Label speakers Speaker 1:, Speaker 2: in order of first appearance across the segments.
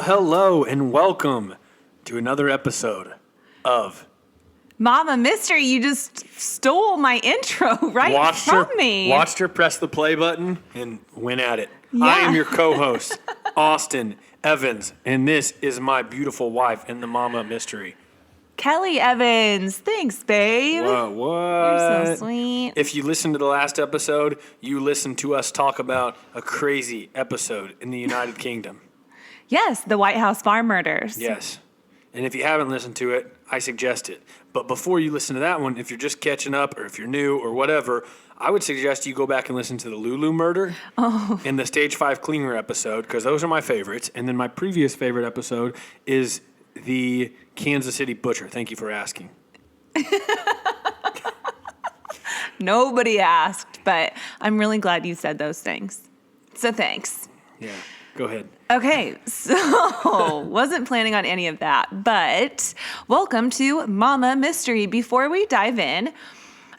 Speaker 1: hello, and welcome to another episode of
Speaker 2: Mama Mystery. You just stole my intro from me.
Speaker 1: Watched her press the play button and went at it.
Speaker 2: Yeah.
Speaker 1: I am your co-host, Austin Evans, and this is my beautiful wife in the Mama Mystery.
Speaker 2: Kelly Evans. Thanks, babe.
Speaker 1: What?
Speaker 2: You're so sweet.
Speaker 1: If you listened to the last episode, you listened to us talk about a crazy episode in the United Kingdom.
Speaker 2: Yes, the White House farm murders.
Speaker 1: Yes. And if you haven't listened to it, I suggest it. But before you listen to that one, if you're just catching up or if you're new or whatever, I would suggest you go back and listen to the Lulu murder and the Stage 5 Cleaner episode, because those are my favorites. And then my previous favorite episode is the Kansas City Butcher. Thank you for asking.
Speaker 2: Nobody asked, but I'm really glad you said those things. So thanks.
Speaker 1: Yeah, go ahead.
Speaker 2: Okay, so wasn't planning on any of that, but welcome to Mama Mystery. Before we dive in,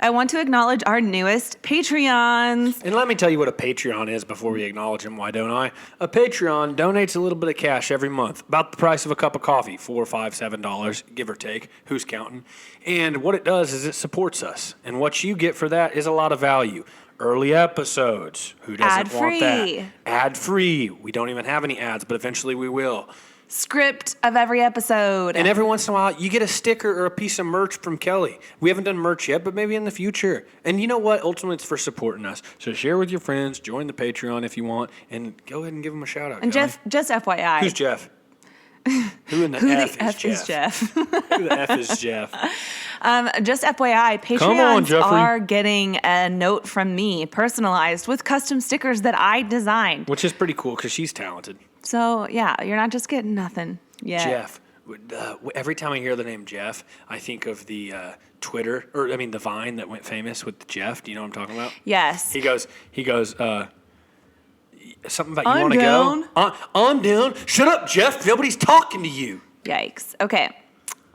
Speaker 2: I want to acknowledge our newest Patreons.
Speaker 1: And let me tell you what a Patreon is before we acknowledge them, why don't I? A Patreon donates a little bit of cash every month, about the price of a cup of coffee, $4, $5, $7, give or take. Who's counting? And what it does is it supports us. And what you get for that is a lot of value. Early episodes. Who doesn't want that? Ad-free. We don't even have any ads, but eventually we will.
Speaker 2: Script of every episode.
Speaker 1: And every once in a while, you get a sticker or a piece of merch from Kelly. We haven't done merch yet, but maybe in the future. And you know what? Ultimately, it's for supporting us. So share with your friends, join the Patreon if you want, and go ahead and give them a shout out.
Speaker 2: And
Speaker 1: Kelly.
Speaker 2: Jeff, just FYI.
Speaker 1: Who's Jeff? Who in the F is Jeff? Who the F is Jeff?
Speaker 2: Just FYI, Patreons are getting a note from me, personalized, with custom stickers that I designed.
Speaker 1: Which is pretty cool, because she's talented.
Speaker 2: So, yeah, you're not just getting nothing yet.
Speaker 1: Jeff. Every time I hear the name Jeff, I think of the the Vine that went famous with Jeff. Do you know what I'm talking about?
Speaker 2: Yes.
Speaker 1: He goes, something about you want to go? I'm down. Shut up, Jeff. Nobody's talking to you.
Speaker 2: Yikes. Okay.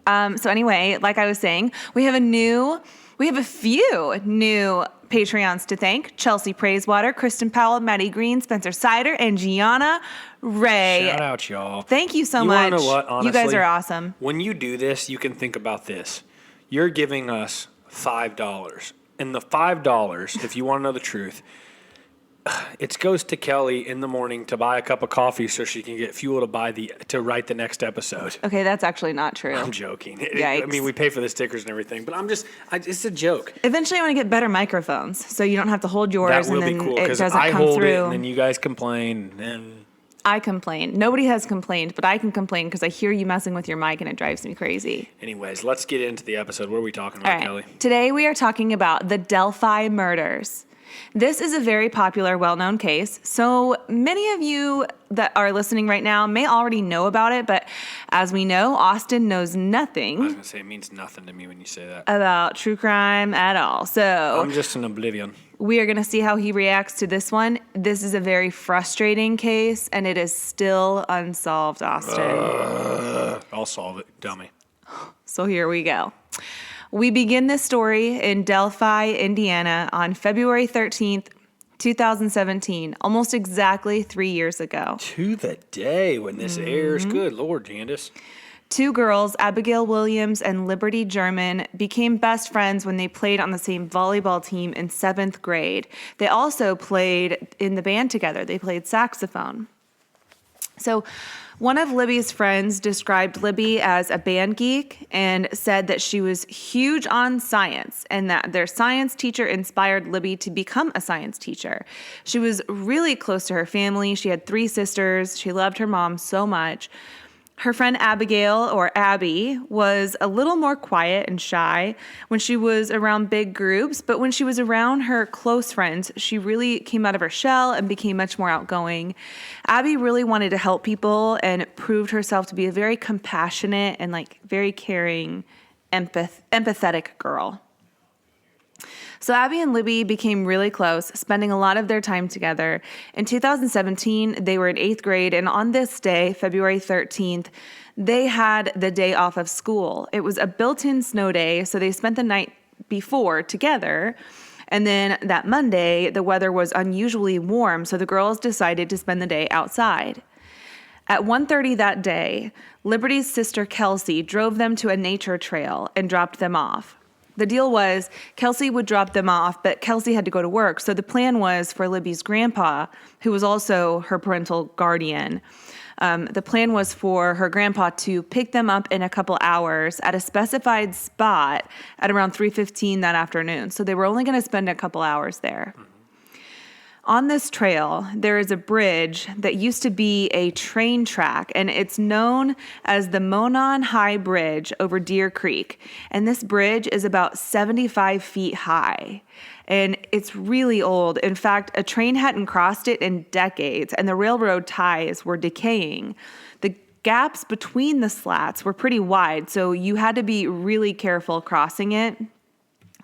Speaker 2: So anyway, like I was saying, we have a few new Patreons to thank. Chelsea Praisewater, Kristen Powell, Maddie Green, Spencer Sider, and Gianna Ray.
Speaker 1: Shout out, y'all.
Speaker 2: Thank you so much.
Speaker 1: You want to know what, honestly?
Speaker 2: You guys are awesome.
Speaker 1: When you do this, you can think about this. You're giving us $5. And the $5, if you want to know the truth, it goes to Kelly in the morning to buy a cup of coffee so she can get fuel to write the next episode.
Speaker 2: Okay, that's actually not true.
Speaker 1: I'm joking.
Speaker 2: Yikes.
Speaker 1: I mean, we pay for the stickers and everything, but it's a joke.
Speaker 2: Eventually, I want to get better microphones so you don't have to hold yours
Speaker 1: that will
Speaker 2: and then
Speaker 1: be cool,
Speaker 2: it doesn't
Speaker 1: I
Speaker 2: come
Speaker 1: hold
Speaker 2: through.
Speaker 1: it and then you guys complain. And
Speaker 2: I complain. Nobody has complained, but I can complain because I hear you messing with your mic and it drives me crazy.
Speaker 1: Anyways, let's get into the episode. What are we talking about, Kelly?
Speaker 2: Today we are talking about the Delphi murders. This is a very popular, well-known case. So many of you that are listening right now may already know about it, but as we know, Austin knows nothing.
Speaker 1: I was going to say, it means nothing to me when you say that.
Speaker 2: About true crime at all. So
Speaker 1: I'm just in oblivion.
Speaker 2: We are going to see how he reacts to this one. This is a very frustrating case, and it is still unsolved, Austin.
Speaker 1: I'll solve it, dummy.
Speaker 2: So here we go. We begin this story in Delphi, Indiana on February 13th, 2017, almost exactly 3 years ago.
Speaker 1: To the day when this airs. Good Lord, Candace.
Speaker 2: Two girls, Abigail Williams and Liberty German, became best friends when they played on the same volleyball team in 7th grade. They also played in the band together. They played saxophone. So one of Libby's friends described Libby as a band geek and said that she was huge on science and that their science teacher inspired Libby to become a science teacher. She was really close to her family. She had 3 sisters. She loved her mom so much. Her friend Abigail, or Abby, was a little more quiet and shy when she was around big groups, but when she was around her close friends, she really came out of her shell and became much more outgoing. Abby really wanted to help people and proved herself to be a very compassionate and very caring, empathetic girl. So Abby and Libby became really close, spending a lot of their time together. In 2017, they were in 8th grade, and on this day, February 13th, they had the day off of school. It was a built-in snow day, so they spent the night before together. And then that Monday, the weather was unusually warm, so the girls decided to spend the day outside. At 1:30 that day, Liberty's sister Kelsey drove them to a nature trail and dropped them off. The deal was Kelsey would drop them off, but Kelsey had to go to work. So the plan was for Libby's grandpa, who was also her parental guardian, the plan was for her grandpa to pick them up in a couple hours at a specified spot at around 3:15 that afternoon. So they were only going to spend a couple hours there. On this trail, there is a bridge that used to be a train track, and it's known as the Monon High Bridge over Deer Creek. And this bridge is about 75 feet high, and it's really old. In fact, a train hadn't crossed it in decades, and the railroad ties were decaying. The gaps between the slats were pretty wide, so you had to be really careful crossing it.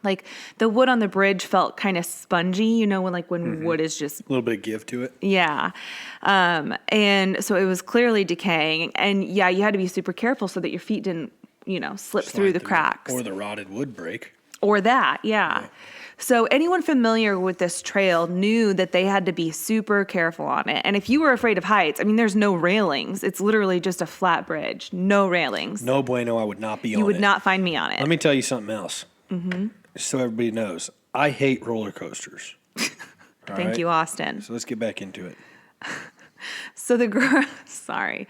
Speaker 2: Like, the wood on the bridge felt kind of spongy, when wood is just...
Speaker 1: A little bit of give to it.
Speaker 2: Yeah. And so it was clearly decaying. And, yeah, you had to be super careful so that your feet didn't, slip through the cracks.
Speaker 1: Or the rotted wood break.
Speaker 2: Or that, yeah. So anyone familiar with this trail knew that they had to be super careful on it. And if you were afraid of heights, there's no railings. It's literally just a flat bridge. No railings.
Speaker 1: No bueno, I would not be on it.
Speaker 2: You would not find me on it.
Speaker 1: Let me tell you something else. Mm-hmm. So everybody knows, I hate roller coasters.
Speaker 2: Thank you, Austin.
Speaker 1: So let's get back into it.
Speaker 2: So the girl, sorry.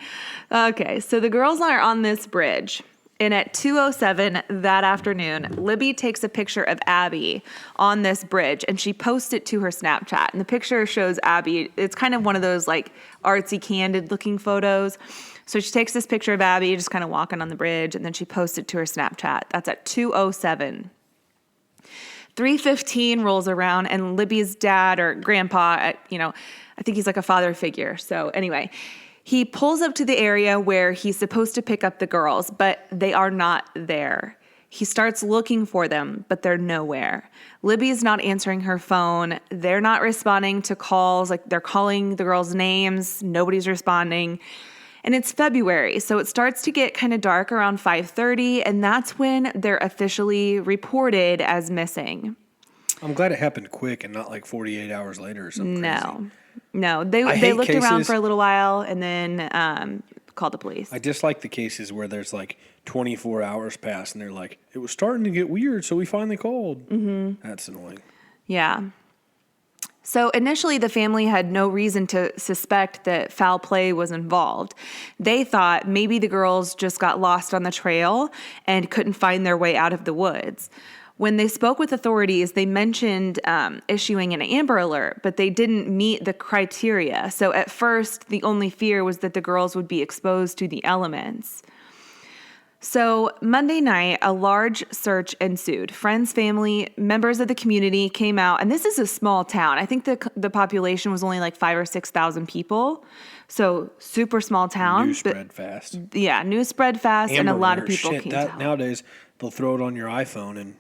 Speaker 2: Okay, so the girls are on this bridge. And at 2:07 that afternoon, Libby takes a picture of Abby on this bridge, and she posts it to her Snapchat. And the picture shows Abby. It's kind of one of those like artsy, candid looking photos. So she takes this picture of Abby just kind of walking on the bridge, and then she posts it to her Snapchat. That's at 2:07. 3:15 rolls around, and Libby's dad or grandpa, I think he's like a father figure. So anyway, he pulls up to the area where he's supposed to pick up the girls, but they are not there. He starts looking for them, but they're nowhere. Libby's not answering her phone. They're not responding to calls. Like, they're calling the girls' names. Nobody's responding. And it's February, so it starts to get kind of dark around 5:30, and that's when they're officially reported as missing.
Speaker 1: I'm glad it happened quick and not like 48 hours later or something crazy.
Speaker 2: No. They looked around for a little while and then called the police.
Speaker 1: I dislike the cases where there's like 24 hours pass and they're like, it was starting to get weird, so we finally called. Mm-hmm. That's annoying.
Speaker 2: Yeah. So initially, the family had no reason to suspect that foul play was involved. They thought maybe the girls just got lost on the trail and couldn't find their way out of the woods. When they spoke with authorities, they mentioned issuing an Amber Alert, but they didn't meet the criteria. So at first, the only fear was that the girls would be exposed to the elements. So Monday night, a large search ensued. Friends, family, members of the community came out, and this is a small town. I think the population was only like 5,000 or 6,000 people. So super small town.
Speaker 1: News spread fast.
Speaker 2: Yeah, news spread fast,
Speaker 1: Amber
Speaker 2: and a lot
Speaker 1: Alert,
Speaker 2: of people came out.
Speaker 1: Nowadays, they'll throw it on your iPhone and...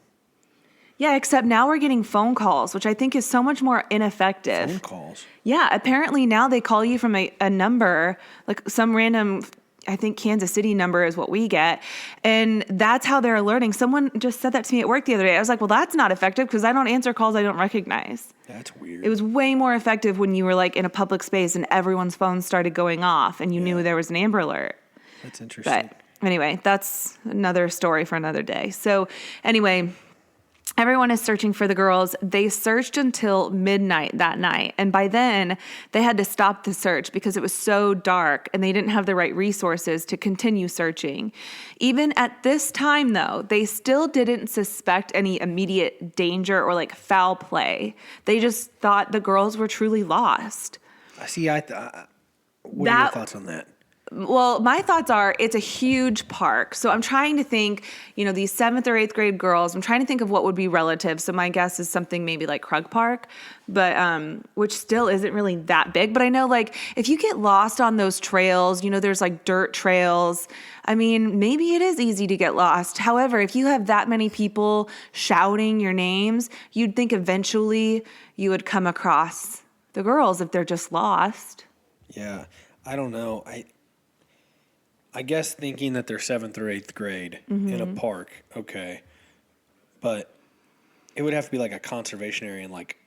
Speaker 2: Yeah, except now we're getting phone calls, which I think is so much more ineffective.
Speaker 1: Phone calls?
Speaker 2: Yeah, apparently now they call you from a number, like some random... I think Kansas City number is what we get. And that's how they're alerting. Someone just said that to me at work the other day. I was like, well, that's not effective because I don't answer calls I don't recognize.
Speaker 1: That's weird.
Speaker 2: It was way more effective when you were like in a public space and everyone's phone started going off and you knew there was an Amber Alert.
Speaker 1: That's interesting.
Speaker 2: But anyway, that's another story for another day. So anyway, everyone is searching for the girls. They searched until midnight that night. And by then, they had to stop the search because it was so dark and they didn't have the right resources to continue searching. Even at this time, though, they still didn't suspect any immediate danger or like foul play. They just thought the girls were truly lost.
Speaker 1: See, what are your thoughts on that?
Speaker 2: Well, my thoughts are it's a huge park. So I'm trying to think, these 7th or 8th grade girls, I'm trying to think of what would be relative. So my guess is something maybe like Krug Park, but which still isn't really that big. But I know like if you get lost on those trails, there's like dirt trails. I mean, maybe it is easy to get lost. However, if you have that many people shouting your names, you'd think eventually you would come across the girls if they're just lost.
Speaker 1: Yeah, I don't know. I guess thinking that they're 7th or 8th grade in a park, okay. But it would have to be like a conservation area in like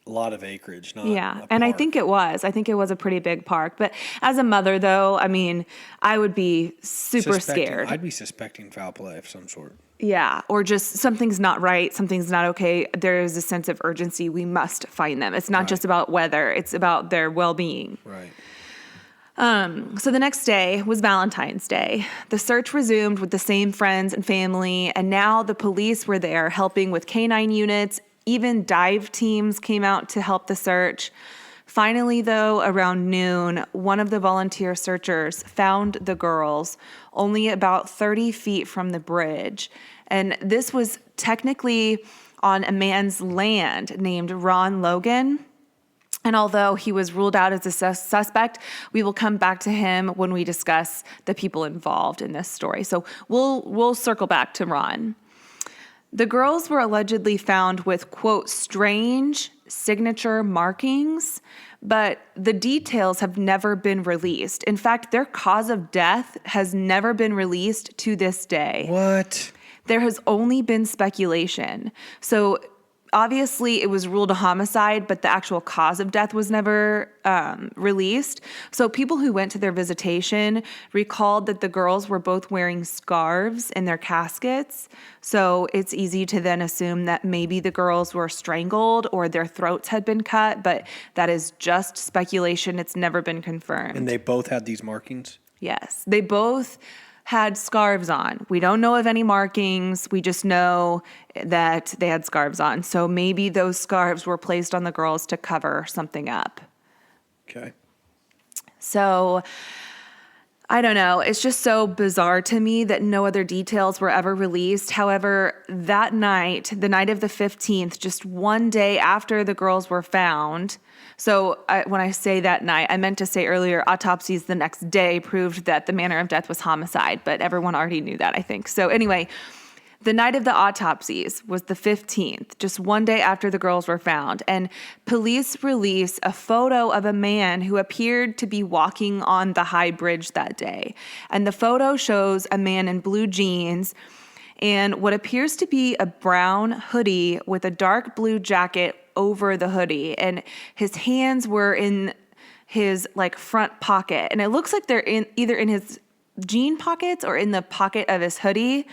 Speaker 1: a lot of acreage, not
Speaker 2: Yeah,
Speaker 1: a
Speaker 2: and I
Speaker 1: park.
Speaker 2: think it was. I think it was a pretty big park. But as a mother, though, I mean, I would be super scared.
Speaker 1: I'd be suspecting foul play of some sort.
Speaker 2: Yeah, or just something's not right, something's not okay. There is a sense of urgency. We must find them. It's not
Speaker 1: Right.
Speaker 2: just about weather, it's about their well-being.
Speaker 1: Right.
Speaker 2: So the next day was Valentine's Day. The search resumed with the same friends and family, and now the police were there helping with canine units. Even dive teams came out to help the search. Finally, though, around noon, one of the volunteer searchers found the girls only about 30 feet from the bridge. And this was technically on a man's land named Ron Logan. And although he was ruled out as a suspect, we will come back to him when we discuss the people involved in this story. So we'll circle back to Ron. The girls were allegedly found with, quote, strange signature markings, but the details have never been released. In fact, their cause of death has never been released to this day.
Speaker 1: What?
Speaker 2: There has only been speculation. So obviously it was ruled a homicide, but the actual cause of death was never released. So people who went to their visitation recalled that the girls were both wearing scarves in their caskets. So it's easy to then assume that maybe the girls were strangled or their throats had been cut, but that is just speculation. It's never been confirmed.
Speaker 1: And they both had these markings?
Speaker 2: Yes, they both had scarves on. We don't know of any markings. We just know that they had scarves on. So maybe those scarves were placed on the girls to cover something up.
Speaker 1: Okay.
Speaker 2: So I don't know. It's just so bizarre to me that no other details were ever released. However, that night, the night of the 15th, just one day after the girls were found, when I say that night, I meant to say earlier, autopsies the next day proved that the manner of death was homicide, but everyone already knew that, I think. So anyway, the night of the autopsies was the 15th, just one day after the girls were found, and police released a photo of a man who appeared to be walking on the high bridge that day. And the photo shows a man in blue jeans and what appears to be a brown hoodie with a dark blue jacket over the hoodie, and his hands were in his front pocket, and it looks like they're either in his jean pockets or in the pocket of his hoodie.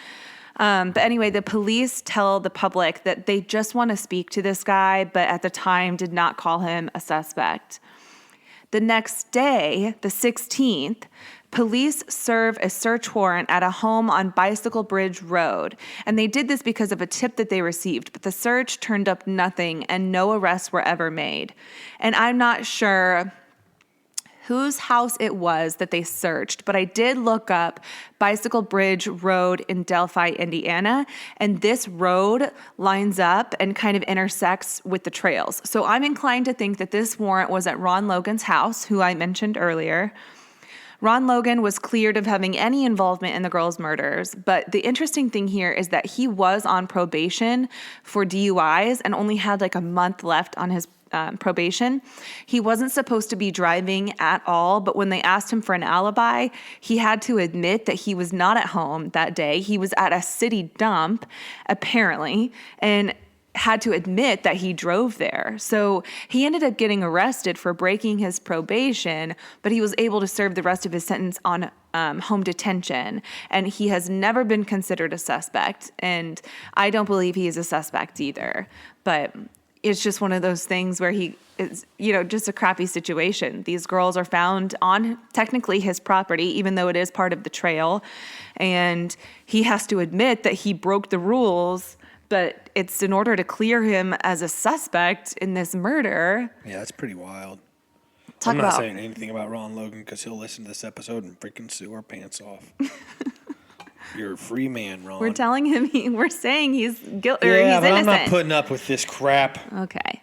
Speaker 2: But anyway, the police tell the public that they just want to speak to this guy, but at the time did not call him a suspect. The next day, the 16th, police serve a search warrant at a home on Bicycle Bridge Road. And they did this because of a tip that they received, but the search turned up nothing and no arrests were ever made. And I'm not sure whose house it was that they searched, but I did look up Bicycle Bridge Road in Delphi, Indiana, and this road lines up and kind of intersects with the trails. So I'm inclined to think that this warrant was at Ron Logan's house, who I mentioned earlier. Ron Logan was cleared of having any involvement in the girls' murders, but the interesting thing here is that he was on probation for DUIs and only had a month left on his probation. He wasn't supposed to be driving at all, but when they asked him for an alibi, he had to admit that he was not at home that day. He was at a city dump, apparently, and had to admit that he drove there. So he ended up getting arrested for breaking his probation, but he was able to serve the rest of his sentence on home detention. And he has never been considered a suspect. And I don't believe he is a suspect either. But it's just one of those things where he is, just a crappy situation. These girls are found on technically his property, even though it is part of the trail. And he has to admit that he broke the rules, but it's in order to clear him as a suspect in this murder.
Speaker 1: Yeah, that's pretty wild.
Speaker 2: Talk
Speaker 1: I'm not
Speaker 2: about
Speaker 1: saying anything about Ron Logan because he'll listen to this episode and freaking sue our pants off. You're a free man, Ron.
Speaker 2: We're telling him, we're saying he's guilty or he's
Speaker 1: but
Speaker 2: innocent.
Speaker 1: I'm not putting up with this crap.
Speaker 2: Okay.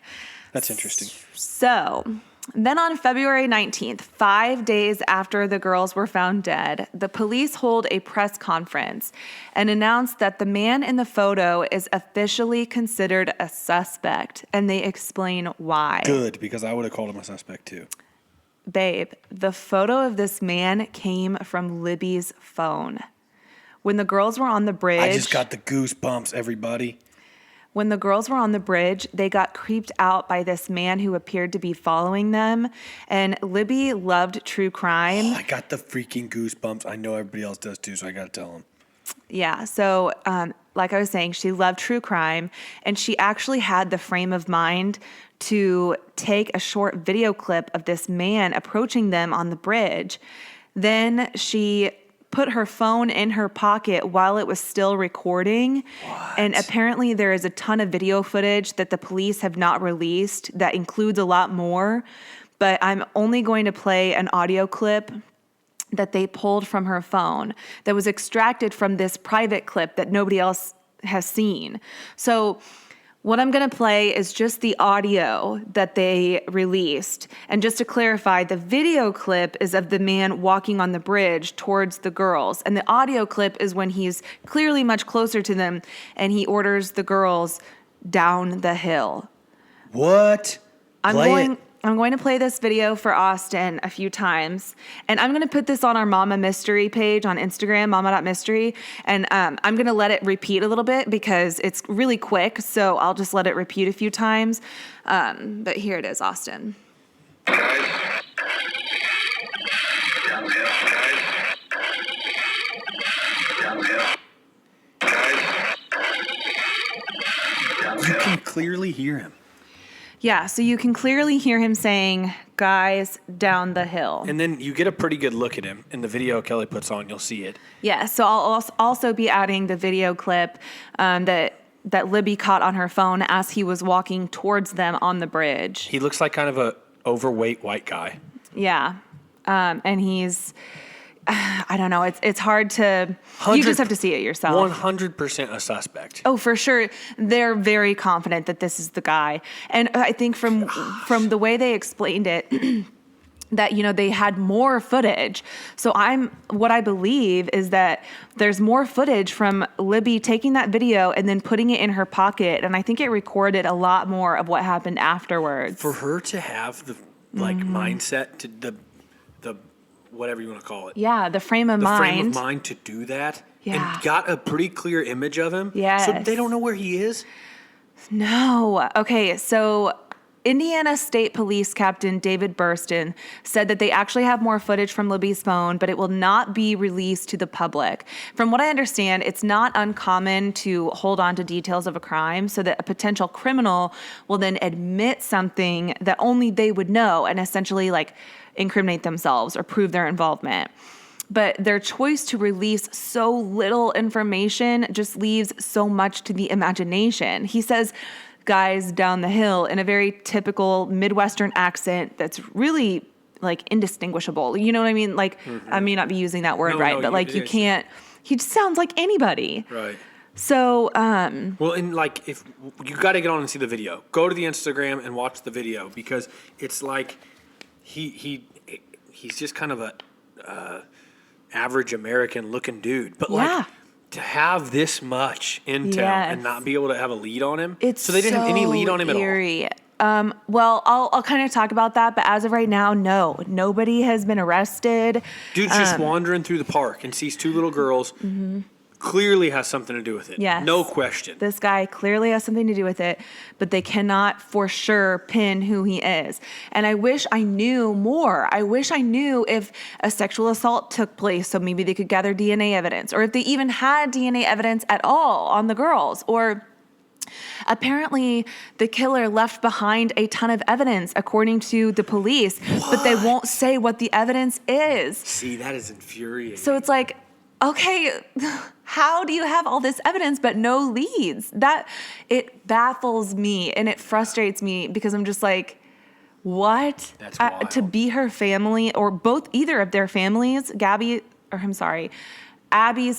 Speaker 1: That's interesting.
Speaker 2: So then on February 19th, 5 days after the girls were found dead, the police hold a press conference and announce that the man in the photo is officially considered a suspect, and they explain why.
Speaker 1: Good, because I would have called him a suspect too.
Speaker 2: Babe, the photo of this man came from Libby's phone. When the girls were on the bridge...
Speaker 1: I just got the goosebumps, everybody.
Speaker 2: When the girls were on the bridge, they got creeped out by this man who appeared to be following them. And Libby loved true crime.
Speaker 1: Oh, I got the freaking goosebumps. I know everybody else does too, so I got to tell them.
Speaker 2: Yeah. So, like I was saying, she loved true crime, and she actually had the frame of mind to take a short video clip of this man approaching them on the bridge. Then she put her phone in her pocket while it was still recording.
Speaker 1: What?
Speaker 2: And apparently there is a ton of video footage that the police have not released that includes a lot more. But I'm only going to play an audio clip that they pulled from her phone that was extracted from this private clip that nobody else has seen. So what I'm going to play is just the audio that they released. And just to clarify, the video clip is of the man walking on the bridge towards the girls. And the audio clip is when he's clearly much closer to them and he orders the girls down the hill.
Speaker 1: What?
Speaker 2: I'm going to play this video for Austin a few times, and I'm going to put this on our Mama Mystery page on Instagram, mama.mystery, and I'm going to let it repeat a little bit because it's really quick, so I'll just let it repeat a few times. But here it is, Austin.
Speaker 3: Guys. Downhill, guys. Downhill. Guys.
Speaker 1: You can clearly hear him.
Speaker 2: Yeah, so you can clearly hear him saying, guys, down the hill.
Speaker 1: And then you get a pretty good look at him. In the video Kelly puts on, you'll see it.
Speaker 2: Yeah, so I'll also be adding the video clip that Libby caught on her phone as he was walking towards them on the bridge.
Speaker 1: He looks like kind of a overweight white guy.
Speaker 2: Yeah, and he's... I don't know. It's hard to... You just have to see it yourself.
Speaker 1: 100% a suspect.
Speaker 2: Oh, for sure. They're very confident that this is the guy. And I think from the way they explained it, that, you know, they had more footage. So what I believe is that there's more footage from Libby taking that video and then putting it in her pocket. And I think it recorded a lot more of what happened afterwards.
Speaker 1: For her to have the mindset to the whatever you want to call it.
Speaker 2: Yeah, the frame of mind.
Speaker 1: The frame of mind to do that.
Speaker 2: Yeah.
Speaker 1: And got a pretty clear image of him.
Speaker 2: Yes.
Speaker 1: So they don't know where he is?
Speaker 2: No. Okay, so Indiana State Police Captain David Burston said that they actually have more footage from Libby's phone, but it will not be released to the public. From what I understand, it's not uncommon to hold on to details of a crime so that a potential criminal will then admit something that only they would know and essentially like incriminate themselves or prove their involvement. But their choice to release so little information just leaves so much to the imagination. He says, guys down the hill in a very typical Midwestern accent that's really like indistinguishable. You know what I mean? Like, I may not be using that word right, but like you can't, he just sounds like anybody.
Speaker 1: Right.
Speaker 2: So,
Speaker 1: well, and like if you got to get on and see the video, go to the Instagram and watch the video because it's like he's just kind of a average American looking dude, but like to have this much intel and not be able to have a lead on him. So they didn't have any lead on him
Speaker 2: eerie.
Speaker 1: at all.
Speaker 2: Well, I'll kind of talk about that, but as of right now, no, nobody has been arrested.
Speaker 1: Dude's just wandering through the park and sees two little girls. Clearly has something to do with it.
Speaker 2: Yes.
Speaker 1: No question.
Speaker 2: This guy clearly has something to do with it, but they cannot for sure pin who he is. And I wish I knew more. I wish I knew if a sexual assault took place, so maybe they could gather DNA evidence, or if they even had DNA evidence at all on the girls, or apparently the killer left behind a ton of evidence according to the police, but they won't say what the evidence is.
Speaker 1: See, that is infuriating.
Speaker 2: So it's like, okay, how do you have all this evidence but no leads? That it baffles me and it frustrates me because I'm just like, what?
Speaker 1: That's wild.
Speaker 2: To be her family or both, either of their families, Abby's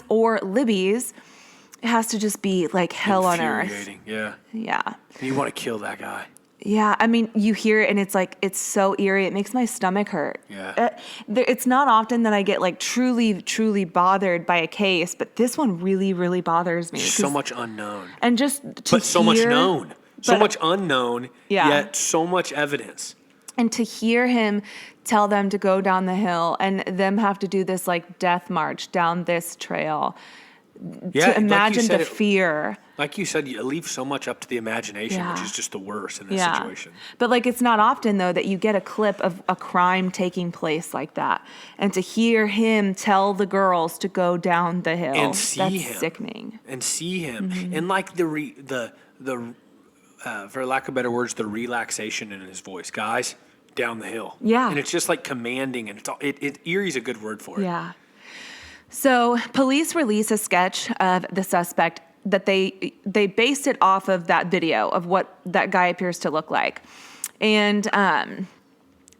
Speaker 2: or Libby's, it has to just be like hell on earth.
Speaker 1: Yeah.
Speaker 2: Yeah.
Speaker 1: You want to kill that guy.
Speaker 2: Yeah, I mean, you hear it and it's like, it's so eerie. It makes my stomach hurt.
Speaker 1: Yeah.
Speaker 2: It's not often that I get like truly, truly bothered by a case, but this one really, really bothers me.
Speaker 1: So much unknown.
Speaker 2: And just to
Speaker 1: But so much known. So
Speaker 2: but-
Speaker 1: much unknown, yet so much evidence.
Speaker 2: And to hear him tell them to go down the hill and them have to do this like death march down this trail.
Speaker 1: Yeah,
Speaker 2: to imagine
Speaker 1: like
Speaker 2: the fear.
Speaker 1: Like you said, you leave so much up to the imagination, which
Speaker 2: Yeah.
Speaker 1: is just the worst in this situation.
Speaker 2: But like, it's not often though that you get a clip of a crime taking place like that, and to hear him tell the girls to go down the hill,
Speaker 1: And see
Speaker 2: that's
Speaker 1: him.
Speaker 2: sickening.
Speaker 1: And see him. And like the for lack of better words, the relaxation in his voice. Guys, down the hill.
Speaker 2: Yeah.
Speaker 1: And it's just like commanding, and eerie's a good word for it.
Speaker 2: Yeah. So police release a sketch of the suspect that they based it off of that video of what that guy appears to look like. And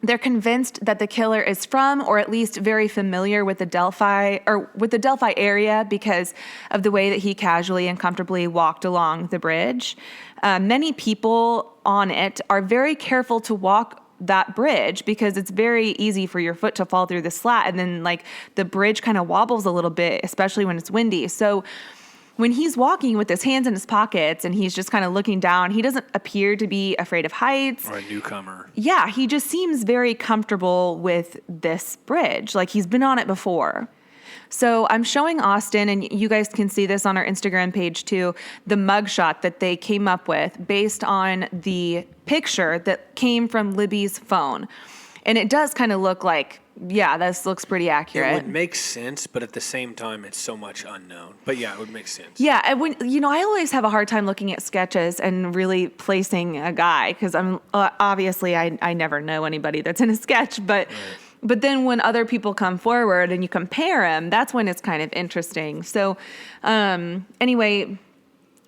Speaker 2: they're convinced that the killer is from, or at least very familiar with the Delphi area because of the way that he casually and comfortably walked along the bridge. Many people on it are very careful to walk that bridge because it's very easy for your foot to fall through the slat, and then like the bridge kind of wobbles a little bit, especially when it's windy. So when he's walking with his hands in his pockets and he's just kind of looking down, he doesn't appear to be afraid of heights.
Speaker 1: Or a newcomer.
Speaker 2: Yeah, he just seems very comfortable with this bridge. Like he's been on it before. So I'm showing Austin, and you guys can see this on our Instagram page too, the mugshot that they came up with based on the picture that came from Libby's phone. And it does kind of look like, yeah, this looks pretty accurate.
Speaker 1: It would make sense, but at the same time, it's so much unknown. But yeah, it would make sense.
Speaker 2: Yeah, and when I always have a hard time looking at sketches and really placing a guy because I'm obviously I never know anybody that's in a sketch, but then when other people come forward and you compare them, that's when it's kind of interesting. So anyway,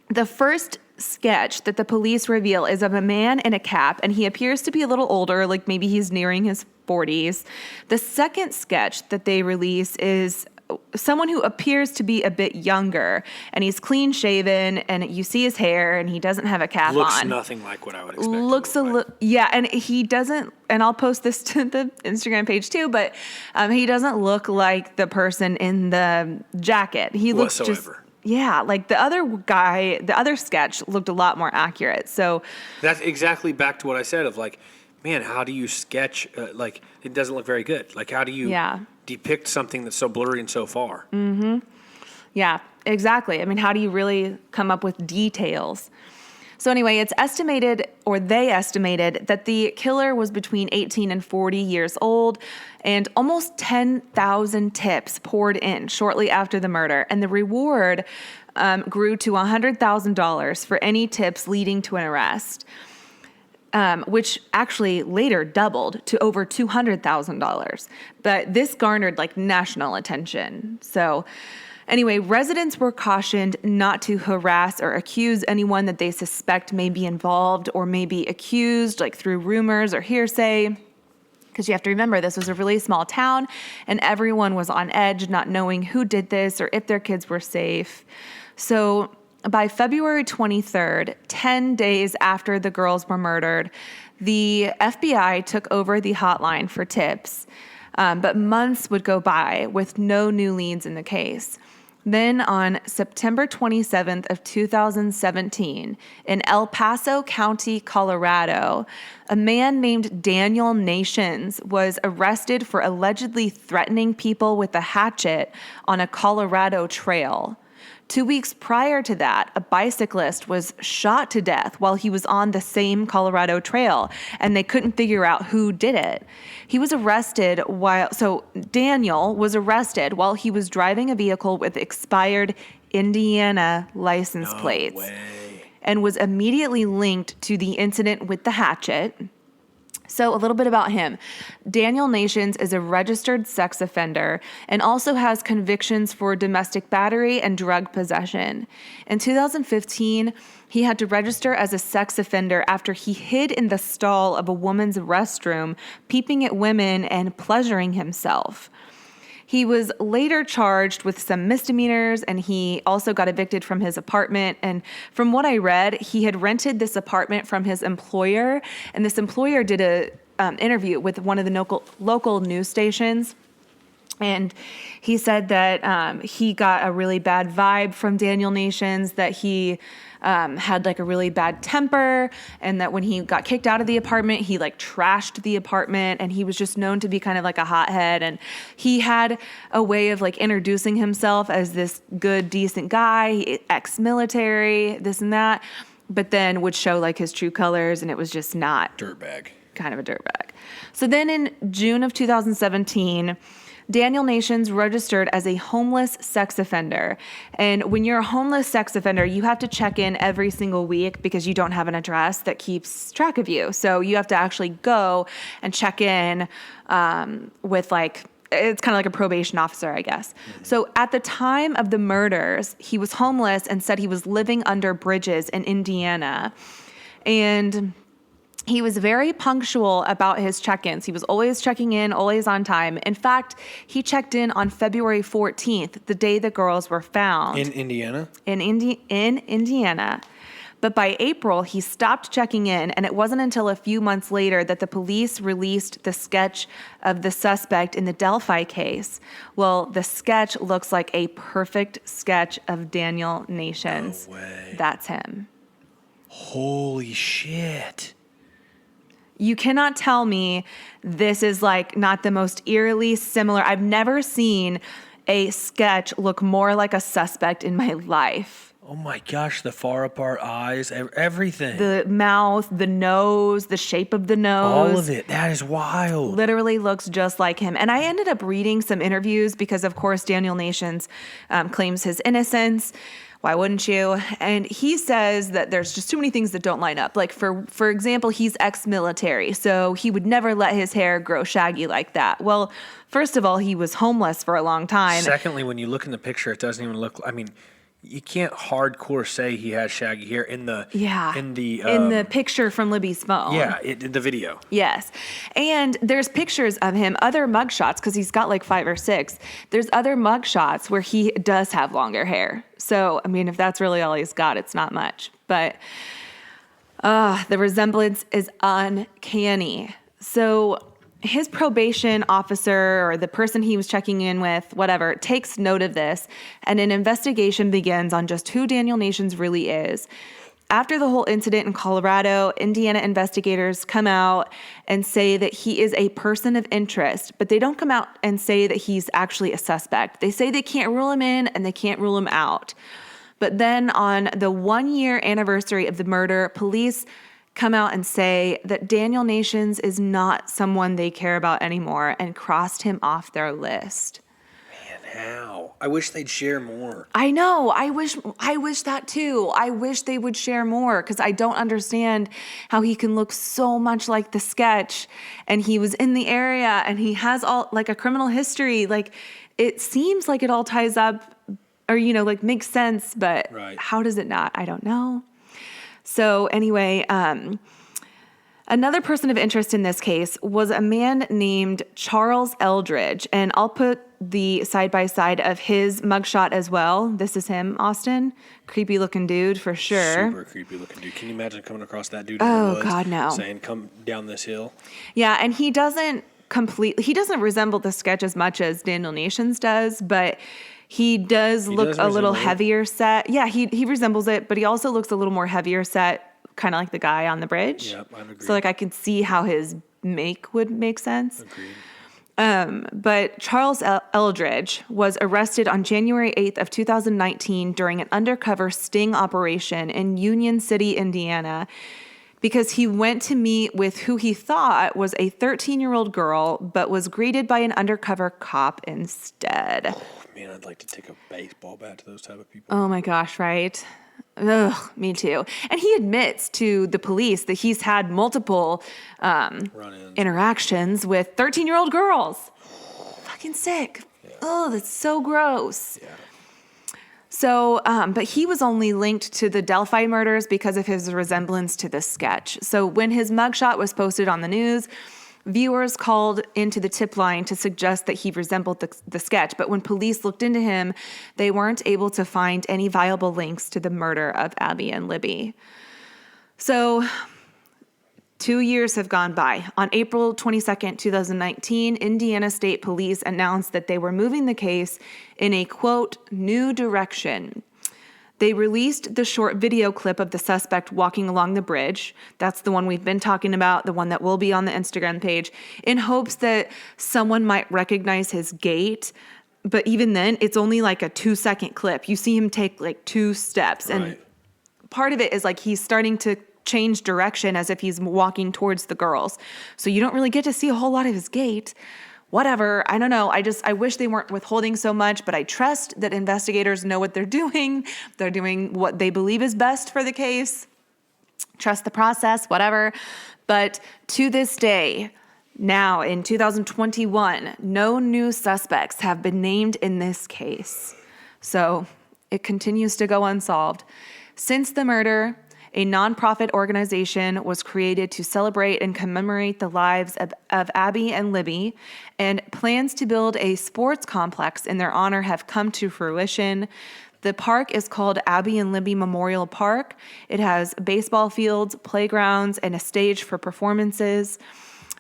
Speaker 2: the first sketch that the police reveal is of a man in a cap, and he appears to be a little older, like maybe he's nearing his 40s. The second sketch that they release is someone who appears to be a bit younger, and he's clean shaven, and you see his hair, and he doesn't have a cap
Speaker 1: Looks
Speaker 2: on.
Speaker 1: nothing like what I would expect.
Speaker 2: Looks a little, yeah, and he doesn't, and I'll post this to the Instagram page too, but he doesn't look like the person in the jacket. He looks
Speaker 1: whatsoever.
Speaker 2: Yeah, like the other guy, the other sketch looked a lot more accurate. So
Speaker 1: That's exactly back to what I said of like, man, how do you sketch? Like, it doesn't look very good. Like, how do you depict something that's so blurry and so far?
Speaker 2: yeah, exactly. I mean, how do you really come up with details? So anyway, it's estimated, or they estimated, that the killer was between 18 and 40 years old, and almost 10,000 tips poured in shortly after the murder, and the reward grew to $100,000 for any tips leading to an arrest, which actually later doubled to over $200,000. But this garnered like national attention. So anyway, residents were cautioned not to harass or accuse anyone that they suspect may be involved or may be accused, like through rumors or hearsay. Because you have to remember, this was a really small town, and everyone was on edge, not knowing who did this or if their kids were safe. So by February 23rd, 10 days after the girls were murdered, the FBI took over the hotline for tips, but months would go by with no new leads in the case. Then on September 27th of 2017, in El Paso County, Colorado, a man named Daniel Nations was arrested for allegedly threatening people with a hatchet on a Colorado trail. 2 weeks prior to that, a bicyclist was shot to death while he was on the same Colorado trail, and they couldn't figure out who did it. Daniel was arrested while he was driving a vehicle with expired Indiana license plates and was immediately linked to the incident with the hatchet. So a little bit about him. Daniel Nations is a registered sex offender and also has convictions for domestic battery and drug possession. In 2015, he had to register as a sex offender after he hid in the stall of a woman's restroom, peeping at women and pleasuring himself. He was later charged with some misdemeanors, and he also got evicted from his apartment. And from what I read, he had rented this apartment from his employer, and this employer did a interview with one of the local news stations. And he said that he got a really bad vibe from Daniel Nations, that he had like a really bad temper, and that when he got kicked out of the apartment, he like trashed the apartment, and he was just known to be kind of like a hothead. And he had a way of like introducing himself as this good, decent guy, ex-military, this and that, but then would show like his true colors, and it was just not
Speaker 1: Dirtbag.
Speaker 2: kind of a dirtbag. So then in June of 2017, Daniel Nations registered as a homeless sex offender. And when you're a homeless sex offender, you have to check in every single week because you don't have an address that keeps track of you. So you have to actually go and check in with like, it's kind of like a probation officer, I guess. So at the time of the murders, he was homeless and said he was living under bridges in Indiana. And he was very punctual about his check-ins. He was always checking in, always on time. In fact, he checked in on February 14th, the day the girls were found.
Speaker 1: In Indiana?
Speaker 2: In Indiana. But by April, he stopped checking in, and it wasn't until a few months later that the police released the sketch of the suspect in the Delphi case. Well, the sketch looks like a perfect sketch of Daniel Nations.
Speaker 1: No way.
Speaker 2: That's him.
Speaker 1: Holy shit.
Speaker 2: You cannot tell me this is like not the most eerily similar. I've never seen a sketch look more like a suspect in my life.
Speaker 1: Oh my gosh, the far apart eyes, everything.
Speaker 2: The mouth, the nose, the shape of the nose.
Speaker 1: All of it. That is wild.
Speaker 2: Literally looks just like him. And I ended up reading some interviews because, of course, Daniel Nations claims his innocence. Why wouldn't you? And he says that there's just too many things that don't line up. Like, for example, he's ex-military, so he would never let his hair grow shaggy like that. Well, first of all, he was homeless for a long time.
Speaker 1: Secondly, when you look in the picture, it doesn't even look, I mean, you can't hardcore say he has shaggy hair in the in the
Speaker 2: picture from Libby's phone.
Speaker 1: Yeah, in the video.
Speaker 2: Yes. And there's pictures of him, other mugshots, because he's got like 5 or 6. There's other mugshots where he does have longer hair. So, I mean, if that's really all he's got, it's not much. But the resemblance is uncanny. So his probation officer or the person he was checking in with, whatever, takes note of this, and an investigation begins on just who Daniel Nations really is. After the whole incident in Colorado, Indiana investigators come out and say that he is a person of interest, but they don't come out and say that he's actually a suspect. They say they can't rule him in and they can't rule him out. But then on the 1-year anniversary of the murder, police come out and say that Daniel Nations is not someone they care about anymore and crossed him off their list.
Speaker 1: Man, how? I wish they'd share more.
Speaker 2: I know. I wish that too. I wish they would share more because I don't understand how he can look so much like the sketch, and he was in the area and he has all like a criminal history. Like, it seems like it all ties up or, like makes sense, but
Speaker 1: Right.
Speaker 2: How does it not? I don't know. So anyway, another person of interest in this case was a man named Charles Eldridge, and I'll put the side-by-side of his mugshot as well. This is him, Austin. Creepy looking dude for sure.
Speaker 1: Super creepy looking dude. Can you imagine coming across that dude in
Speaker 2: Oh,
Speaker 1: the woods
Speaker 2: God, no.
Speaker 1: saying, come down this hill?
Speaker 2: Yeah, and he doesn't resemble the sketch as much as Daniel Nations does, but he does look
Speaker 1: does
Speaker 2: a little
Speaker 1: resemble it.
Speaker 2: heavier set. Yeah, he resembles it, but he also looks a little more heavier set, kind of like the guy on the bridge.
Speaker 1: Yep, I agree.
Speaker 2: So like I could see how his make would make sense.
Speaker 1: Agreed.
Speaker 2: But Charles Eldridge was arrested on January 8th of 2019 during an undercover sting operation in Union City, Indiana, because he went to meet with who he thought was a 13-year-old girl, but was greeted by an undercover cop instead.
Speaker 1: Oh, man, I'd like to take a baseball bat to those type of people.
Speaker 2: Oh my gosh, right? Ugh, me too. And he admits to the police that he's had multiple
Speaker 1: Run-ins.
Speaker 2: interactions with 13-year-old girls. Fucking sick. Yeah. Oh, that's so gross.
Speaker 1: Yeah.
Speaker 2: So, but he was only linked to the Delphi murders because of his resemblance to the sketch. So when his mugshot was posted on the news, viewers called into the tip line to suggest that he resembled the sketch. But when police looked into him, they weren't able to find any viable links to the murder of Abby and Libby. So 2 years have gone by. On April 22nd, 2019, Indiana State Police announced that they were moving the case in a, quote, new direction. They released the short video clip of the suspect walking along the bridge. That's the one we've been talking about, the one that will be on the Instagram page, in hopes that someone might recognize his gait. But even then, it's only like a 2-second clip. You see him take like 2 steps. And
Speaker 1: Right.
Speaker 2: part of it is like he's starting to change direction as if he's walking towards the girls. So you don't really get to see a whole lot of his gait. Whatever. I don't know. I wish they weren't withholding so much, but I trust that investigators know what they're doing. They're doing what they believe is best for the case. Trust the process, whatever. But to this day, now in 2021, no new suspects have been named in this case. So it continues to go unsolved. Since the murder, a nonprofit organization was created to celebrate and commemorate the lives of Abby and Libby, and plans to build a sports complex in their honor have come to fruition. The park is called Abby and Libby Memorial Park. It has baseball fields, playgrounds, and a stage for performances.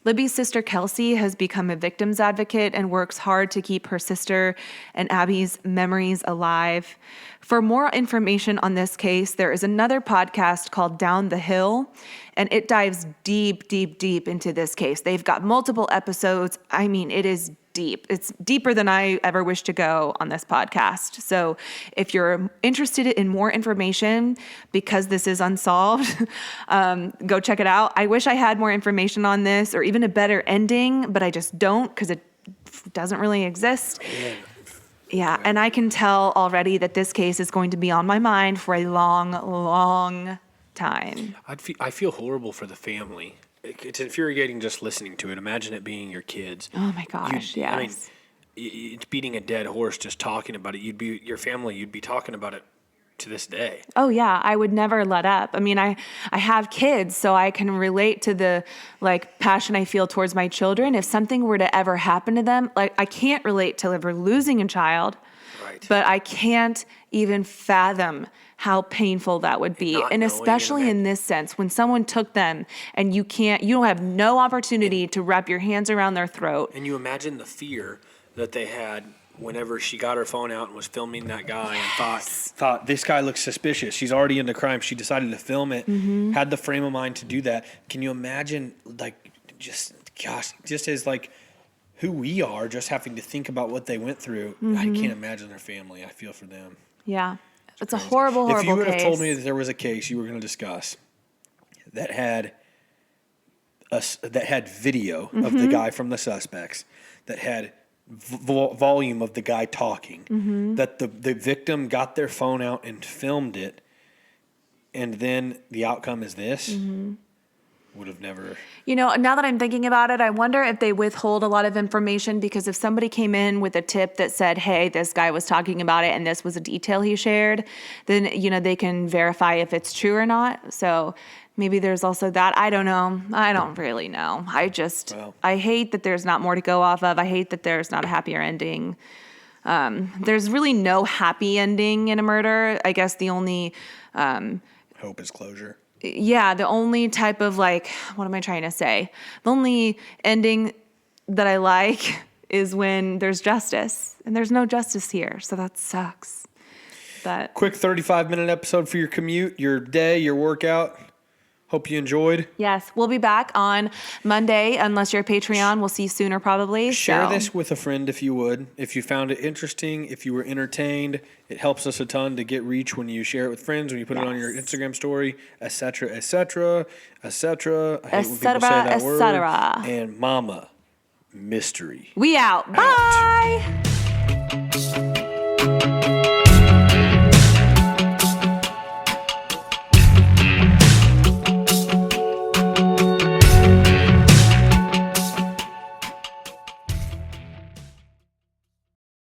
Speaker 2: Libby's sister Kelsey has become a victims advocate and works hard to keep her sister and Abby's memories alive. For more information on this case, there is another podcast called Down the Hill, and it dives deep, deep, deep into this case. They've got multiple episodes. I mean, it is deep. It's deeper than I ever wish to go on this podcast. So if you're interested in more information, because this is unsolved, go check it out. I wish I had more information on this or even a better ending, but I just don't because it doesn't really exist. Yeah, and I can tell already that this case is going to be on my mind for a long, long time.
Speaker 1: I feel horrible for the family. It's infuriating just listening to it. Imagine it being your kids.
Speaker 2: Oh my gosh, yes.
Speaker 1: I mean, it's beating a dead horse just talking about it. You'd be talking about it to this day.
Speaker 2: Oh yeah, I would never let up. I mean, I have kids, so I can relate to the like passion I feel towards my children. If something were to ever happen to them, like I can't relate to ever losing a child,
Speaker 1: Right.
Speaker 2: but I can't even fathom how painful that would be.
Speaker 1: Not
Speaker 2: And
Speaker 1: knowing
Speaker 2: especially
Speaker 1: it.
Speaker 2: in this sense, when someone took them and you don't have no opportunity to wrap your hands around their throat.
Speaker 1: And you imagine the fear that they had whenever she got her phone out and was filming that guy and thought this guy looks suspicious. She's already into crime. She decided to film it, had the frame of mind to do that. Can you imagine, like, just as, like, who we are, just having to think about what they went through? I can't imagine their family. I feel for them.
Speaker 2: Yeah. It's a horrible, horrible
Speaker 1: If you would have told me
Speaker 2: case.
Speaker 1: that there was a case you were going to discuss that had video of the guy from the suspects, that had volume of the guy talking, that the victim got their phone out and filmed it, and then the outcome is this, would have never.
Speaker 2: You know, now that I'm thinking about it, I wonder if they withhold a lot of information because if somebody came in with a tip that said, hey, this guy was talking about it and this was a detail he shared, then, you know, they can verify if it's true or not. So maybe there's also that. I don't know. I don't really know. I hate that there's not more to go off of. I hate that there's not a happier ending. There's really no happy ending in a murder. I guess the only...
Speaker 1: Hope is closure.
Speaker 2: Yeah, the only type of like, what am I trying to say? The only ending that I like is when there's justice, and there's no justice here, so that sucks. But
Speaker 1: Quick 35-minute episode for your commute, your day, your workout. Hope you enjoyed.
Speaker 2: yes, we'll be back on Monday, unless you're a Patreon. We'll see you sooner probably.
Speaker 1: Share
Speaker 2: so.
Speaker 1: this with a friend if you would. If you found it interesting, if you were entertained, it helps us a ton to get reach when you share it with friends, when you put it on your
Speaker 2: Yes.
Speaker 1: Instagram story, etc., etc., etc. I hate when people say
Speaker 2: Et
Speaker 1: that
Speaker 2: cetera.
Speaker 1: word. And mama, mystery.
Speaker 2: We out. Bye.